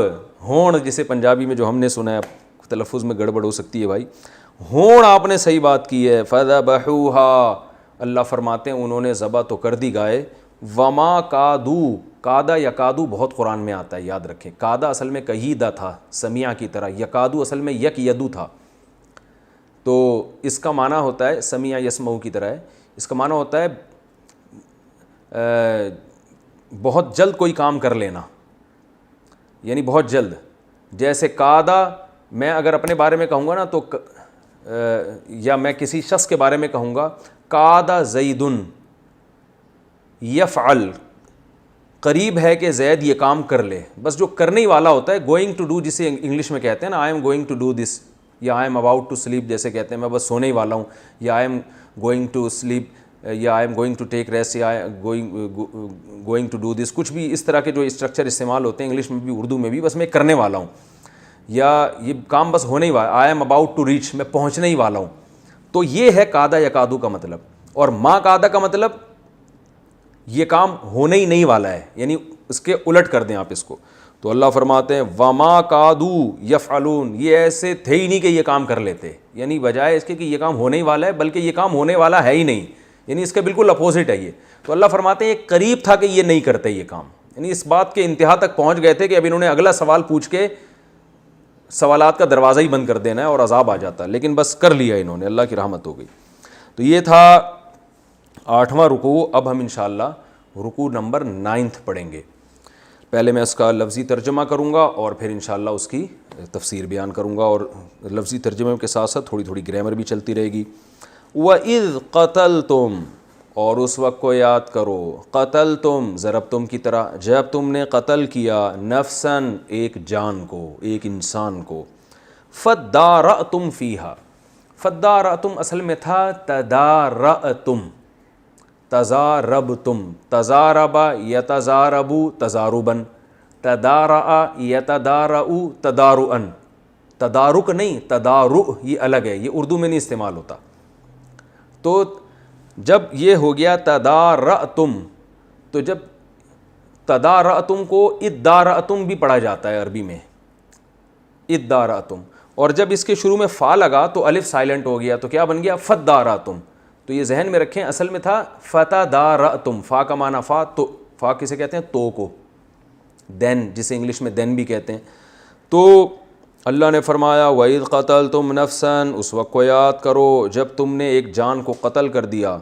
ہون، جسے پنجابی میں جو ہم نے سنا ہے، تلفظ میں گڑبڑ ہو سکتی ہے بھائی، ہون آپ نے صحیح بات کی ہے۔ فذبحوها، اللہ فرماتے ہیں انہوں نے ذبح تو کر دی گائے، وما کادو، کادا یکادو بہت قرآن میں آتا ہے، یاد رکھیں، کادا اصل میں کیدا تھا سمیع کی طرح، یکادو اصل میں یک یدو تھا، تو اس کا معنی ہوتا ہے سمیع یسمعو کی طرح ہے، اس کا معنی ہوتا ہے بہت جلد کوئی کام کر لینا، یعنی بہت جلد، جیسے کادا، میں اگر اپنے بارے میں کہوں گا نا تو یا میں کسی شخص کے بارے میں کہوں گا کادا زیدن یفعل، قریب ہے کہ زید یہ کام کر لے، بس جو کرنے ہی والا ہوتا ہے، گوئنگ ٹو ڈو، جسے انگلش میں کہتے ہیں نا I am going to do this, یا I am about to sleep جیسے کہتے ہیں، میں بس سونے ہی والا ہوں، یا I am going to sleep, یا I am going to take rest, یا گوئنگ ٹو ڈو دس، کچھ بھی اس طرح کے جو اسٹرکچر استعمال ہوتے ہیں انگلش میں بھی اردو میں بھی، بس میں کرنے والا ہوں، یا یہ کام بس ہونے ہی والا، I am about to reach, میں پہنچنے ہی والا ہوں، تو یہ ہے کادا یکادو کا مطلب، اور ما کادا کا مطلب یہ کام ہونے ہی نہیں والا ہے، یعنی اس کے الٹ کر دیں آپ اس کو، تو اللہ فرماتے ہیں وما کادو یفعلون، یہ ایسے تھے ہی نہیں کہ یہ کام کر لیتے، یعنی بجائے اس کے کہ یہ کام ہونے ہی والا ہے، بلکہ یہ کام ہونے والا ہے ہی نہیں، یعنی اس کا بالکل اپوزٹ ہے یہ، تو اللہ فرماتے ہیں یہ قریب تھا کہ یہ نہیں کرتے یہ کام، یعنی اس بات کے انتہا تک پہنچ گئے تھے کہ اب انہوں نے اگلا سوال پوچھ کے سوالات کا دروازہ ہی بند کر دینا ہے اور عذاب آ جاتا، لیکن بس کر لیا انہوں نے، اللہ کی رحمت ہو گئی۔ تو یہ تھا 8واں رکوع۔ اب ہم انشاءاللہ رکوع نمبر 9 پڑھیں گے۔ پہلے میں اس کا لفظی ترجمہ کروں گا اور پھر انشاءاللہ اس کی تفسیر بیان کروں گا، اور لفظی ترجمے کے ساتھ ساتھ تھوڑی تھوڑی گرامر بھی چلتی رہے گی۔ وَإِذْ قَتَلْتُمْ، اور اس وقت کو یاد کرو، قتلتم ضربتم کی طرح، جب تم نے قتل کیا، نفساً ایک جان کو، ایک انسان کو، فَدَّارَأْتُمْ فِيهَا، فَدَّارَأْتُمْ اصل میں تھا تَدَارَأْتُمْ، تَزَارَبْتُمْ، تَزَارَبَ یَتَزَارَبُ تَزَارُبًا، تَدَارَأَ یَتَدَارَأُ تَدَارُئًا، تدارک نہیں، تدارؤ یہ الگ ہے، یہ اردو میں نہیں استعمال ہوتا۔ تو جب یہ ہو گیا تدارأتم، تو جب تدارأتم کو ادارأتم بھی پڑھا جاتا ہے عربی میں، ادارأتم، اور جب اس کے شروع میں فا لگا تو الف سائلنٹ ہو گیا، تو کیا بن گیا؟ فدارأتم۔ تو یہ ذہن میں رکھیں، اصل میں تھا فتدارأتم، فا کا معنی فا، تو فا کسے کہتے ہیں؟ تو کو، دین، جسے انگلش میں دین بھی کہتے ہیں۔ تو اللہ نے فرمایا وَإِذْ قَتَلْتُمْ نَفْسًا، اس وقت کو یاد کرو جب تم نے ایک جان کو قتل کر دیا،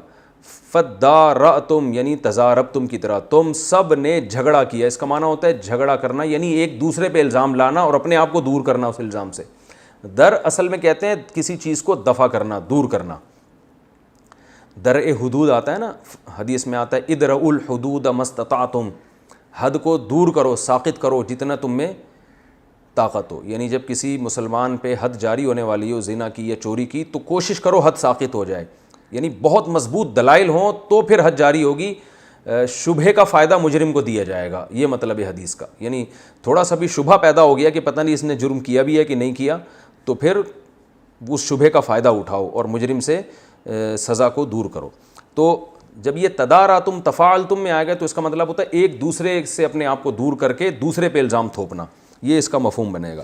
فَدَّارَأْتُمْ یعنی تَزَارَبْتُمْ کی طرح، تم سب نے جھگڑا کیا۔ اس کا معنی ہوتا ہے جھگڑا کرنا، یعنی ایک دوسرے پہ الزام لانا اور اپنے آپ کو دور کرنا اس الزام سے۔ در اصل میں کہتے ہیں کسی چیز کو دفع کرنا، دور کرنا۔ درء حدود آتا ہے نا، حدیث میں آتا ہے ادرؤوا الحدود ما استطعتم، حد کو دور کرو، ساقط کرو جتنا تم میں طاقت ہو۔ یعنی جب کسی مسلمان پہ حد جاری ہونے والی ہو، زنا کی یا چوری کی، تو کوشش کرو حد ساقط ہو جائے، یعنی بہت مضبوط دلائل ہوں تو پھر حد جاری ہوگی، شبہ کا فائدہ مجرم کو دیا جائے گا، یہ مطلب ہے حدیث کا۔ یعنی تھوڑا سا بھی شبہ پیدا ہو گیا کہ پتہ نہیں اس نے جرم کیا بھی ہے کہ نہیں کیا، تو پھر اس شبہ کا فائدہ اٹھاؤ اور مجرم سے سزا کو دور کرو۔ تو جب یہ تداراتم تفاعلتم میں آئے گا تو اس کا مطلب ہوتا ہے ایک دوسرے سے اپنے آپ کو دور کر کے دوسرے پہ الزام تھوپنا، یہ اس کا مفہوم بنے گا۔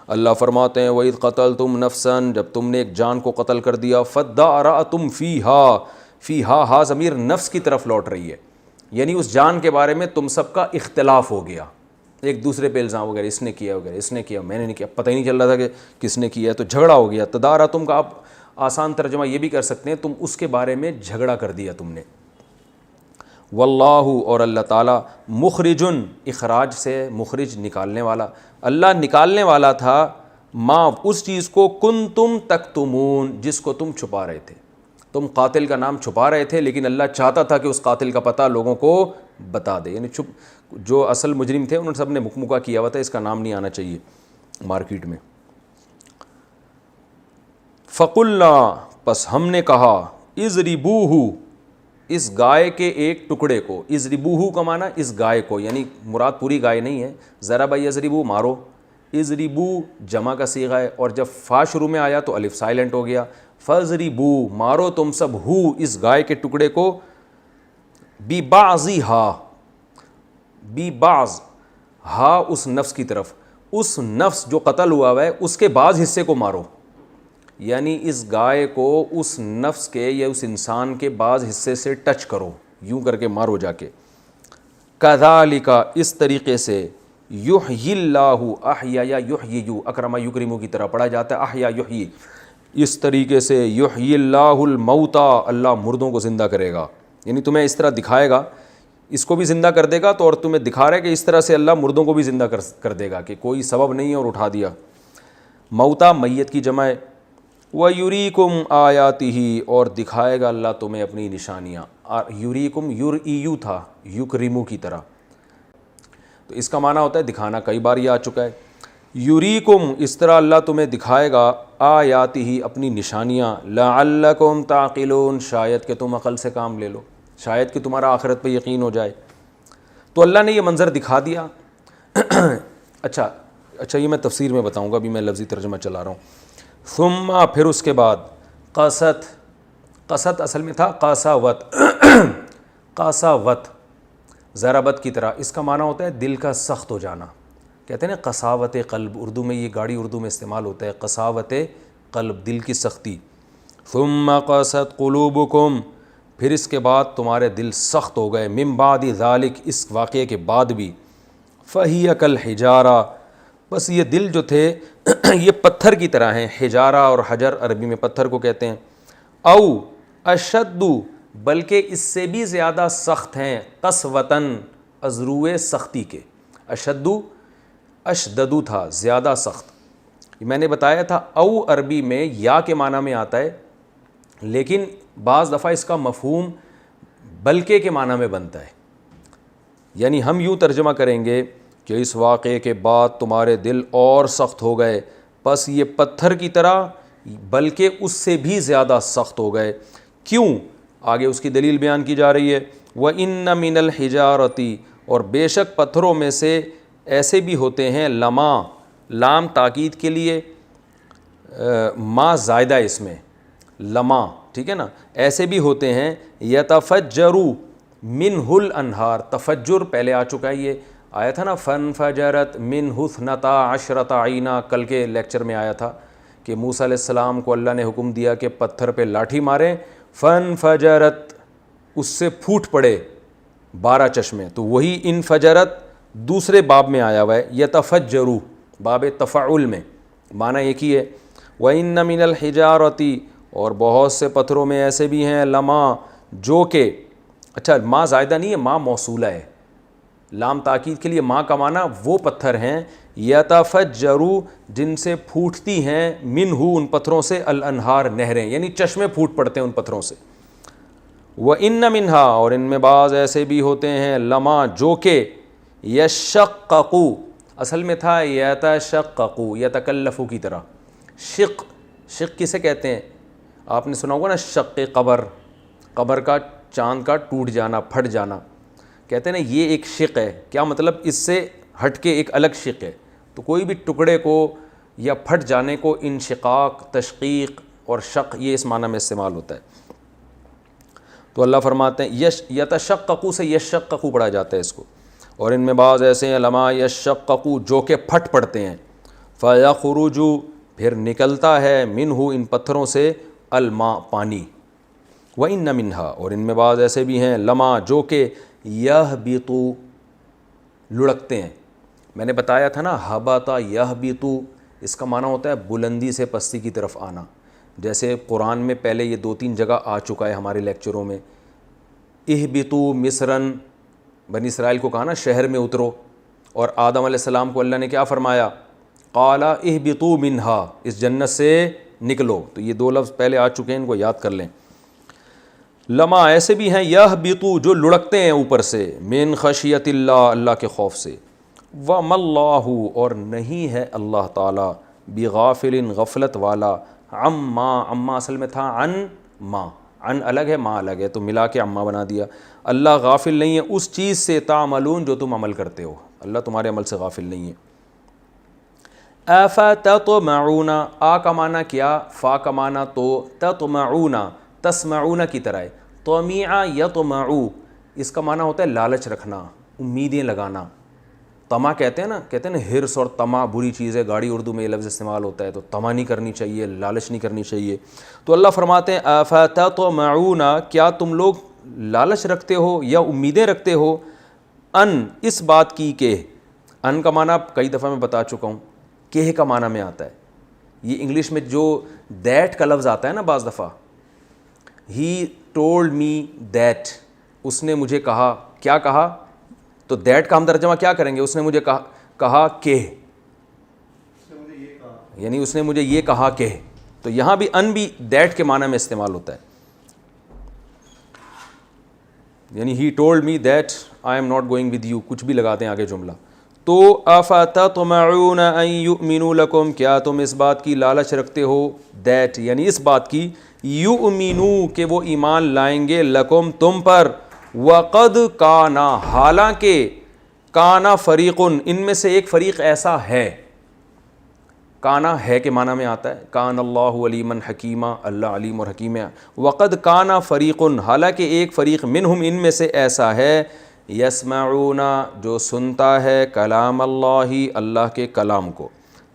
اللہ فرماتے ہیں وَإِذْ قَتَلْتُمْ نَفْسًا، جب تم نے ایک جان کو قتل کر دیا، فَدَّارَأْتُمْ فِيهَا، فِيهَا ہا ضمیر نفس کی طرف لوٹ رہی ہے، یعنی اس جان کے بارے میں تم سب کا اختلاف ہو گیا، ایک دوسرے پہ الزام وغیرہ، اس نے کیا وغیرہ، اس نے کیا، میں نے نہیں کیا، پتہ ہی نہیں چل رہا تھا کہ کس نے کیا ہے، تو جھگڑا ہو گیا۔ تدارأتم کا آپ آسان ترجمہ یہ بھی کر سکتے ہیں، تم اس کے بارے میں جھگڑا کر دیا تم نے۔ واللہ، اور اللہ تعالیٰ، مخرجن، اخراج سے مخرج، نکالنے والا، اللہ نکالنے والا تھا، ما اس چیز کو، کنتم تکتمون، جس کو تم چھپا رہے تھے۔ تم قاتل کا نام چھپا رہے تھے، لیکن اللہ چاہتا تھا کہ اس قاتل کا پتہ لوگوں کو بتا دے، یعنی جو اصل مجرم تھے انہوں سب نے مکمکہ کیا ہوا تھا، اس کا نام نہیں آنا چاہیے مارکیٹ میں۔ فقلنا، پس ہم نے کہا، اضربوہ، اس گائے کے ایک ٹکڑے کو، اضربوہ کا معنی اس گائے کو، یعنی مراد پوری گائے نہیں ہے، ضرب یضربو مارو، اضربو جمع کا صیغہ ہے، اور جب فا شروع میں آیا تو الف سائلنٹ ہو گیا، فضربو مارو تم سب، ہو اس گائے کے ٹکڑے کو، ببعضھا، ببعض، ہا اس نفس کی طرف، اس نفس جو قتل ہوا ہے اس کے بعض حصے کو مارو، یعنی اس گائے کو اس نفس کے یا اس انسان کے بعض حصے سے ٹچ کرو، یوں کر کے مارو جا کے۔ کذالک، اس طریقے سے، یحیی اللہ، احیا یا یحیی، اکرم یکرم کی طرح پڑھا جاتا ہے، احیا یحیی، اس طریقے سے، یحیی اللہ الموتى، اللہ مردوں کو زندہ کرے گا، یعنی تمہیں اس طرح دکھائے گا، اس کو بھی زندہ کر دے گا، تو اور تمہیں دکھا رہا ہے کہ اس طرح سے اللہ مردوں کو بھی زندہ کر دے گا، کہ کوئی سبب نہیں ہے اور اٹھا دیا۔ موتیٰ میت کی جمع ہے۔ وَيُرِيكُمْ آيَاتِهِ، اور دکھائے گا اللہ تمہیں اپنی نشانیاں، یُرِيكُمْ یُرْئِیُ تھا، یُکرِمُ کی طرح، تو اس کا معنی ہوتا ہے دکھانا، کئی بار یہ آ چکا ہے۔ یُرِيكُمْ، اس طرح اللہ تمہیں دکھائے گا، آیاتہ، اپنی نشانیاں، لعلکم تعقلون، شاید کہ تم عقل سے کام لے لو، شاید کہ تمہارا آخرت پہ یقین ہو جائے۔ تو اللہ نے یہ منظر دکھا دیا۔ اچھا یہ میں تفسیر میں بتاؤں گا، ابھی میں لفظی ترجمہ چلا رہا ہوں۔ ثم، پھر اس کے بعد، قست، قست اصل میں تھا قاساوت، قاساوت ضربت کی طرح، اس کا معنی ہوتا ہے دل کا سخت ہو جانا، کہتے ہیں نا قساوت قلب، اردو میں یہ گاڑی اردو میں استعمال ہوتا ہے، قساوت قلب، دل کی سختی۔ ثم قست قلوبکم، پھر اس کے بعد تمہارے دل سخت ہو گئے، من بعد ذالک، اس واقعے کے بعد بھی، فہی کالحجارہ، بس یہ دل جو تھے یہ پتھر کی طرح ہیں، حجارہ اور حجر عربی میں پتھر کو کہتے ہیں، او اشد، بلکہ اس سے بھی زیادہ سخت ہیں، قسوتاً، ازروئے سختی کے، اشدو اشددو تھا زیادہ سخت، میں نے بتایا تھا او عربی میں یا کے معنی میں آتا ہے، لیکن بعض دفعہ اس کا مفہوم بلکہ کے معنی میں بنتا ہے، یعنی ہم یوں ترجمہ کریں گے کہ اس واقعے کے بعد تمہارے دل اور سخت ہو گئے، پس یہ پتھر کی طرح بلکہ اس سے بھی زیادہ سخت ہو گئے، کیوں؟ آگے اس کی دلیل بیان کی جا رہی ہے، وَإِنَّ مِنَ الْحِجَارَةِ، اور بے شک پتھروں میں سے ایسے بھی ہوتے ہیں، لما، لام تاکید کے لیے، ما زائدہ اس میں، لما، ٹھیک ہے نا، ایسے بھی ہوتے ہیں، یتفجروا منہ الانہار، تفجر پہلے آ چکا ہے، یہ آیا تھا نا، فانفجرت منہ اثنتا عشرۃ عینا، کل کے لیکچر میں آیا تھا کہ موسیٰ علیہ السلام کو اللہ نے حکم دیا کہ پتھر پہ لاٹھی ماریں، فانفجرت، اس سے پھوٹ پڑے 12 چشمے، تو وہی انفجرت دوسرے باب میں آیا ہوا ہے، یتفجروا باب تفعل میں، معنی ایک ہی ہے، وَإِنَّ مِنَ الْحِجَارَةِ، اور بہت سے پتھروں میں ایسے بھی ہیں، لما، جو کہ، اچھا ما زائدہ نہیں ہے، ما موصولہ ہے، لام تاکید کے لیے ما کا معنی وہ پتھر ہیں، یتفجروا، جن سے پھوٹتی ہیں، منہ، ان پتھروں سے، الانہار، نہریں، یعنی چشمے پھوٹ پڑتے ہیں ان پتھروں سے، وَإِنَّ مِنْهَا، اور ان میں بعض ایسے بھی ہوتے ہیں، لما، جو کہ یشققوا، اصل میں تھا یتشققوا، یتکلفوا کی طرح، شق کسے کہتے ہیں؟ آپ نے سنا ہوگا نا، شق قبر کا چاند کا ٹوٹ جانا، پھٹ جانا، کہتے ہیں نا یہ ایک شق ہے، کیا مطلب؟ اس سے ہٹ کے ایک الگ شق ہے، تو کوئی بھی ٹکڑے کو یا پھٹ جانے کو انشقاق، تشقیق اور شق، یہ اس معنی میں استعمال ہوتا ہے، تو اللہ فرماتے ہیں یتشققوا سے یشققوا پڑھا جاتا ہے اس کو، اور ان میں بعض ایسے ہیں، لما یشققوا، جو کہ پھٹ پڑتے ہیں، فیخرج، پھر نکلتا ہے، منہ، ان پتھروں سے، الماء، پانی، وَإِنَّ مِنْهَا، اور ان میں بعض ایسے بھی ہیں، لما، جو کہ یہبط، لڑکتے ہیں، میں نے بتایا تھا نا، ہبط یہبط، اس کا معنی ہوتا ہے بلندی سے پستی کی طرف آنا، جیسے قرآن میں پہلے یہ 2-3 جگہ آ چکا ہے ہمارے لیکچروں میں، اہبطوا مصراً، بنی اسرائیل کو کہا نا شہر میں اترو، اور آدم علیہ السلام کو اللہ نے کیا فرمایا؟ قال اہبطوا منہا، اس جنت سے نکلو، تو یہ 2 لفظ پہلے آ چکے ہیں، ان کو یاد کر لیں، لما، ایسے بھی ہیں، یہبطوا، جو لڑکتے ہیں اوپر سے، من خشیت اللہ، اللہ کے خوف سے، وَمَا اللَّهُ، اور نہیں ہے اللہ تعالیٰ، بغافل، غفلت والا، عما اصل میں تھا عن ما، عن الگ ہے، ما الگ ہے، تو ملا کے عما بنا دیا، اللہ غافل نہیں ہے اس چیز سے، تعملون، جو تم عمل کرتے ہو، اللہ تمہارے عمل سے غافل نہیں ہے، افتطمعون، آ کا معنی کیا، فا کا معنی تو، تطمعون، تسمعون کی طرح ہے، طمع یطمع، اس کا معنی ہوتا ہے لالچ رکھنا، امیدیں لگانا، طمع کہتے ہیں نا حرص اور طمع بری چیز ہے، گاڑی اردو میں یہ لفظ استعمال ہوتا ہے، تو طمع نہیں کرنی چاہیے، لالچ نہیں کرنی چاہیے، تو اللہ فرماتے ہیں افتطمعون، کیا تم لوگ لالچ رکھتے ہو یا امیدیں رکھتے ہو، ان، اس بات کی کہ، ان کا معنی کئی دفعہ میں بتا چکا ہوں، کہ کا معنی میں آتا ہے، یہ انگلش میں جو دیٹ کا لفظ آتا ہے نا بعض دفعہ، ہی ٹولڈ می دیٹ، اس نے مجھے کہا، کیا کہا؟ تو دیٹ کا ہم ترجمہ کیا کریں گے؟ اس نے مجھے کہا کہ، یعنی اس نے مجھے یہ کہا کہ، تو یہاں بھی ان بھی دیٹ کے معنی میں استعمال ہوتا ہے، یعنی he told me that I am not going with you, کچھ بھی لگاتے ہیں آگے جملہ، تو افتطمعون ان یؤمنوا لکم، کیا تم اس بات کی لالچ رکھتے ہو، دیٹ یعنی اس بات کی، یؤمنوا کہ وہ ایمان لائیں گے، لکم تم پر، وقد کانا، حالانکہ، کانا فریق، ان میں سے ایک فریق ایسا ہے، کانا ہے کے معنی میں آتا ہے، کان اللہ علیما حکیما، اللہ علیم اور حکیم ہے، وقد کانا فریق، حالانکہ ایک فریق، منہم، ان میں سے ایسا ہے، یسمعون، جو سنتا ہے، کلام اللہ، اللہ کے کلام کو،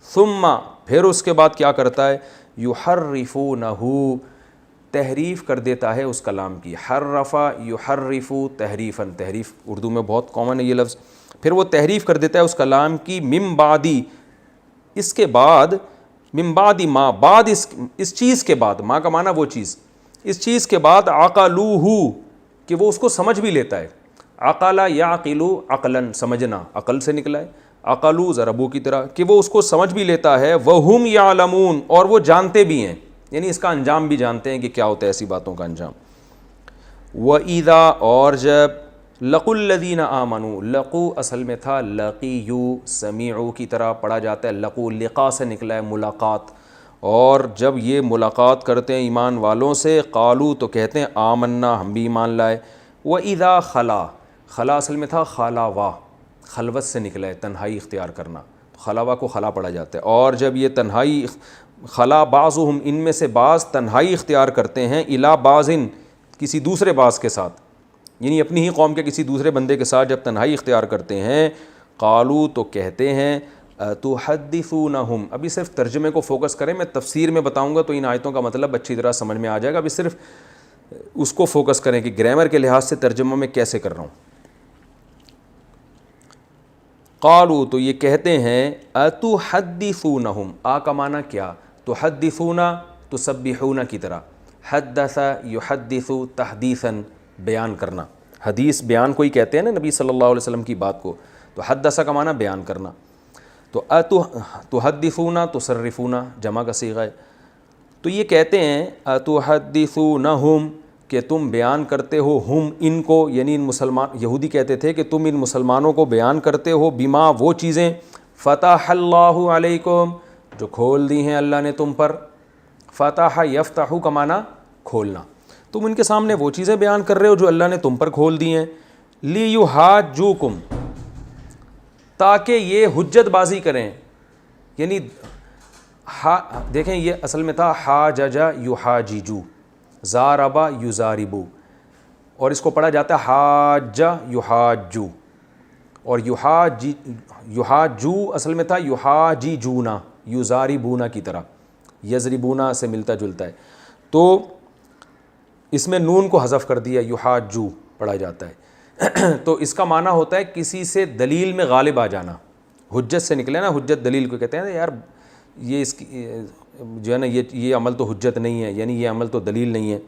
ثم، پھر اس کے بعد کیا کرتا ہے، یحرفونہ، تحریف کر دیتا ہے اس کلام کی. حرفا یحرف تحریفاً, تحریف اردو میں بہت کامن ہے یہ لفظ. پھر وہ تحریف کر دیتا ہے اس کلام کی من بعدی, اس کے بعد, من بعد ما, بعد اس چیز کے بعد, ما کا معنی وہ چیز, اس چیز کے بعد عقلوہ, کہ وہ اس کو سمجھ بھی لیتا ہے. عقل یعقل عقلاً, سمجھنا, عقل سے نکلا ہے. عقلو ذرا بو کی طرح, کہ وہ اس کو سمجھ بھی لیتا ہے. وہم یعلمون, اور وہ جانتے بھی ہیں, یعنی اس کا انجام بھی جانتے ہیں کہ کیا ہوتا ہے ایسی باتوں کا انجام. وَإِذَا, اور جب, لَقُوا الَّذِينَ آمَنُوا, لقو اصل میں تھا لقیو, سمیعو کی طرح پڑھا جاتا ہے. لقو لقا سے نکلا ہے, ملاقات. اور جب یہ ملاقات کرتے ہیں ایمان والوں سے, قالو تو کہتے ہیں آمنا, ہم بھی ایمان لائے. وَإِذَا خلا, خلا اصل میں تھا خلاوا, خلوت سے نکلا ہے, تنہائی اختیار کرنا, خلاوا کو خلا پڑھا جاتا ہے. اور جب یہ تنہائی, خلا بعضهم, ان میں سے بعض تنہائی اختیار کرتے ہیں, الی بعضن, کسی دوسرے بعض کے ساتھ, یعنی اپنی ہی قوم کے کسی دوسرے بندے کے ساتھ جب تنہائی اختیار کرتے ہیں, قالو تو کہتے ہیں, تحدثونہم. ابھی صرف ترجمے کو فوکس کریں, میں تفسیر میں بتاؤں گا تو ان آیتوں کا مطلب اچھی طرح سمجھ میں آ جائے گا. ابھی صرف اس کو فوکس کریں کہ گرامر کے لحاظ سے ترجمہ میں کیسے کر رہا ہوں. قالو تو یہ کہتے ہیں, اتحدثونہم, آ کا معنی کیا, تحدثون تسبحون کی طرح, حدث یحدث تحدیثاً, بیان کرنا, حدیث بیان کو ہی کہتے ہیں نا نبی صلی اللہ علیہ وسلم کی بات کو, تو حدث کا معنی بیان کرنا. تو تحدثون تصرفون جمع کا صیغہ ہے. تو یہ کہتے ہیں اتحدثونہم, کہ تم بیان کرتے ہو, ہم ان کو, یعنی ان مسلمان, یہودی کہتے تھے کہ تم ان مسلمانوں کو بیان کرتے ہو, بما وہ چیزیں, فتح اللہ علیکم, جو کھول دی ہیں اللہ نے تم پر. فتح یفتح کا معنی کھولنا, تم ان کے سامنے وہ چیزیں بیان کر رہے ہو جو اللہ نے تم پر کھول دی ہیں. لیحاجوکم, تاکہ یہ حجت بازی کریں, یعنی دیکھیں یہ اصل میں تھا حاجج یحاججو, زاربا یزاربو, اور اس کو پڑھا جاتا ہے حاج یحاجو, اور یحاجو اصل میں تھا یحاججونا, یزاربونا کی طرح, یضربونا سے ملتا جلتا ہے. تو اس میں نون کو حذف کر دیا, یحاجو پڑھا جاتا ہے. تو اس کا معنی ہوتا ہے کسی سے دلیل میں غالب آ جانا, حجت سے نکلے نا, حجت دلیل کو کہتے ہیں. یار یہ اس کی جو ہے نا, یہ عمل تو حجت نہیں ہے, یعنی یہ عمل تو دلیل نہیں ہے.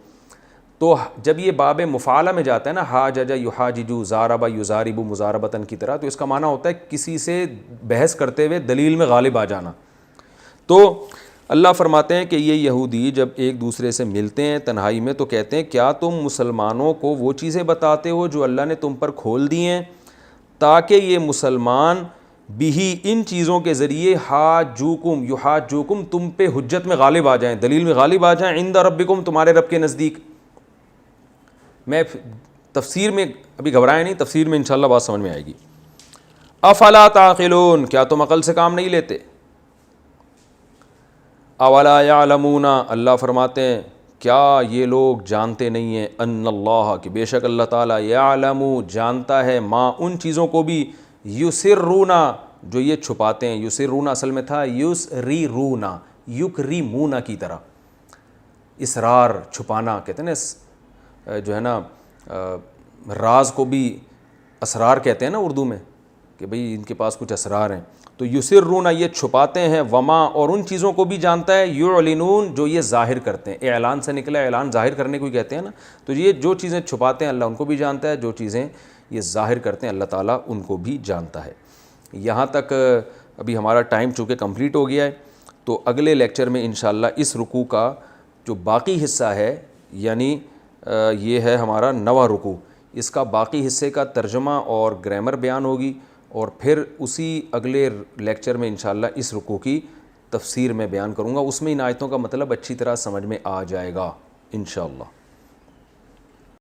تو جب یہ باب مفعلہ میں جاتا ہے نا, حاجج یحاججو, زاربا یزاربو مزاربتاً کی طرح, تو اس کا معنی ہوتا ہے کسی سے بحث کرتے ہوئے دلیل میں غالب آ جانا. تو اللہ فرماتے ہیں کہ یہ یہودی جب ایک دوسرے سے ملتے ہیں تنہائی میں تو کہتے ہیں کیا تم مسلمانوں کو وہ چیزیں بتاتے ہو جو اللہ نے تم پر کھول دی ہیں, تاکہ یہ مسلمان بھی ان چیزوں کے ذریعے حاجوکم یحاجوکم, تم پہ حجت میں غالب آ جائیں, دلیل میں غالب آ جائیں, عند ربکم, تمہارے رب کے نزدیک. میں تفسیر میں ابھی گھبرائیں نہیں, تفسیر میں انشاءاللہ بات سمجھ میں آئے گی. افلا تعقلون, کیا تم عقل سے کام نہیں لیتے. اولا یعلمون, اللہ فرماتے ہیں کیا یہ لوگ جانتے نہیں ہیں, ان اللہ, کہ بے شک اللہ تعالیٰ, یعلم, جانتا ہے, ما, ان چیزوں کو بھی, یسرون, جو یہ چھپاتے ہیں. یسرون اصل میں تھا یسریرون, یکریمون کی طرح, اسرار چھپانا کہتے ہیں نا, جو ہے نا راز کو بھی اسرار کہتے ہیں نا اردو میں, کہ بھئی ان کے پاس کچھ اسرار ہیں. تو یسرون, یہ چھپاتے ہیں, وما, اور ان چیزوں کو بھی جانتا ہے, یعلنون, جو یہ ظاہر کرتے ہیں. اعلان سے نکلا, اعلان ظاہر کرنے کو ہی کہتے ہیں نا. تو یہ جو چیزیں چھپاتے ہیں اللہ ان کو بھی جانتا ہے, جو چیزیں یہ ظاہر کرتے ہیں اللہ تعالیٰ ان کو بھی جانتا ہے. یہاں تک ابھی ہمارا ٹائم چونکہ کمپلیٹ ہو گیا ہے, تو اگلے لیکچر میں انشاءاللہ اس رکوع کا جو باقی حصہ ہے, یعنی یہ ہے ہمارا 9واں رکوع, اس کا باقی حصے کا ترجمہ اور گرامر بیان ہوگی, اور پھر اسی اگلے لیکچر میں انشاءاللہ اس رکوع کی تفسیر میں بیان کروں گا. اس میں ان آیتوں کا مطلب اچھی طرح سمجھ میں آ جائے گا انشاءاللہ.